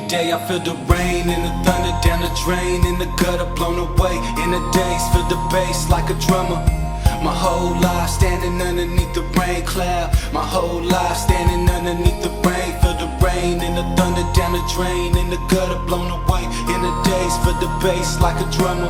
day I feel the rain and the thunder down the drain, in the gutter blown away, in the days feel the bass like a drummer. My whole life standing underneath the rain cloud. My whole life standing underneath the rain. Feel the rain and the thunder down the drain, in the gutter blown away, in the days feel the bass like a drummer.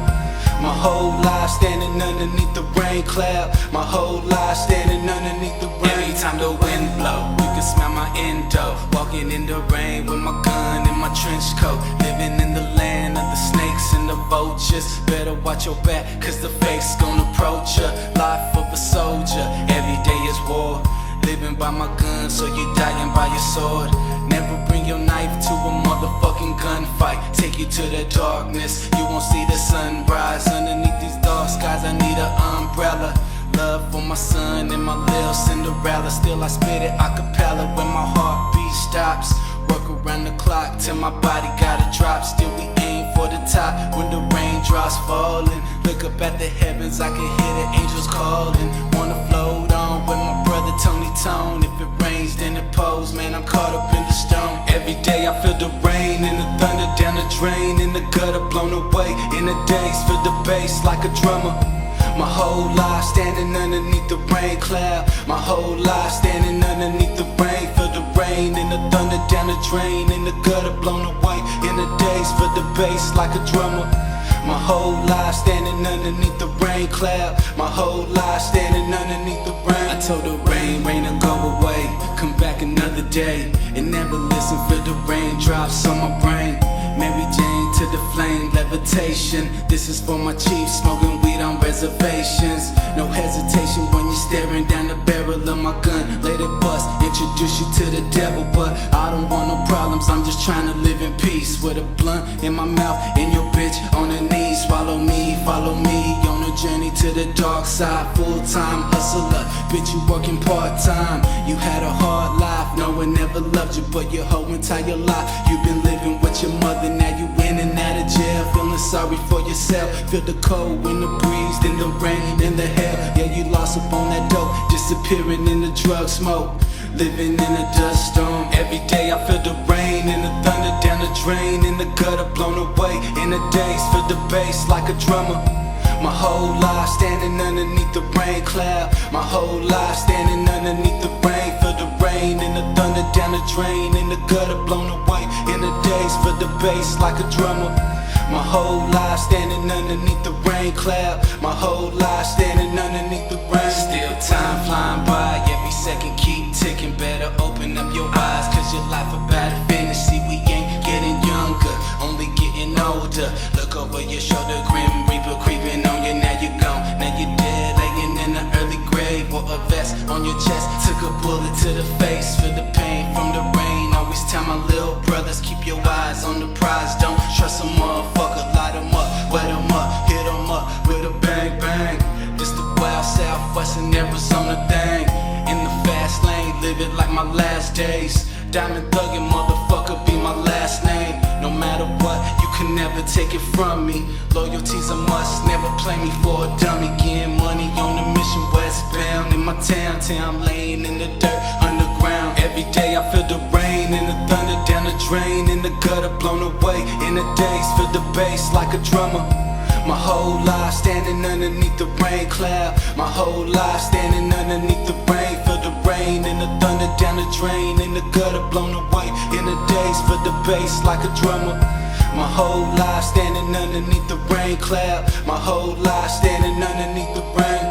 My whole life standing underneath the rain cloud. My whole life standing underneath the rain. Every time the wind blow, you can smell my endo. Walking in the rain with my gun and my trench coat. Living in the land of the snakes and the vultures. Better watch your back, cause the fake's gonna approach ya. Life of a soldier, every day is war. Living by my gun, so you dying by your sword. Never bring your knife to a motherfucking gunfight. Take you to the darkness, you won't see the sunrise. Underneath these dark skies, I need an umbrella. Love for my son and my little Cinderella. Still I spit it a cappella when my heartbeat stops. Work around the clock till my body gotta drop. Still we aim for the top when the raindrops falling. Look up at the heavens, I can hear the angels calling. Wanna float on with my brother Tony Tone. If it rains then it pours, man I'm caught up in the stone. Every day I feel the rain and the thunder down the drain, in the gutter blown away, in the days feel the bass like a drummer. My whole life standing underneath the rain cloud. My whole life standing underneath the rain. Feel the rain and the thunder down the drain, in the gutter blown away, in the days feel the bass like a drummer. My whole life standing underneath the rain cloud. My whole life standing underneath the rain. I told the rain to go away, come back another day, and never listen for the raindrops on my brain. Mary Jane to the flame, levitation. This is for my chiefs, smoking weed on reservations. No hesitation when you're staring down the barrel of my gun. Let it bust, introduce you to the devil, but I don't want no problems, I'm just trying to live in peace. With a blunt in my mouth and your bitch on her knees. Follow me on a journey to the dark side. Full-time hustler, bitch you working part-time. You had a hard life, no one ever loved you, but your whole entire life you've been living with your mother. Now you in and out of jail, feeling sorry for yourself. Feel the cold in the breeze, then the rain, then the hell. Yeah, you lost up on that dope, disappearing in the drug smoke. Living in a dust storm. Every day I feel the rain and the thunder down the drain, in the gutter blown away, in the days feel the bass like a drummer. My whole life standing underneath the rain cloud. My whole life standing underneath the rain. Feel the rain and the thunder down the drain, in the gutter blown away, in the days feel the bass like a drummer. My whole life standing underneath the rain cloud. My whole life standing underneath the rain. Still time flying by, every second keep ticking. Better open up your eyes, cause your life about to finish. See we ain't getting younger, only getting older. Look over your shoulder, grim reaper creeping on you. Now you're gone, now you're dead, laying in the early grave. Wore a vest on your chest, took a bullet to the face. Feel the pain from the rain. Always tell my little brothers, keep your eyes on the prize. Don't trust a motherfucker, light them up, wet them up, hit them up with a bang bang. This the wild Southwest and Arizona thing. In the fast lane, live it like my last days. Diamond thuggin', motherfucker, be my last name. No matter what, you can never take it from me. Loyalty's a must, never play me for a dummy. Getting money on the mission, westbound in my town. Till I'm laying in the dirt, underground. Every day I feel the rain and the thunder down the drain, in the gutter blown away, in the days feel the bass like a drummer. My whole life standing underneath the rain cloud. My whole life standing underneath the rain. Feel the rain and the thunder down the drain, in the gutter blown away, in the days feel the bass like a drummer. My whole life standing underneath the rain cloud. My whole life standing underneath the rain.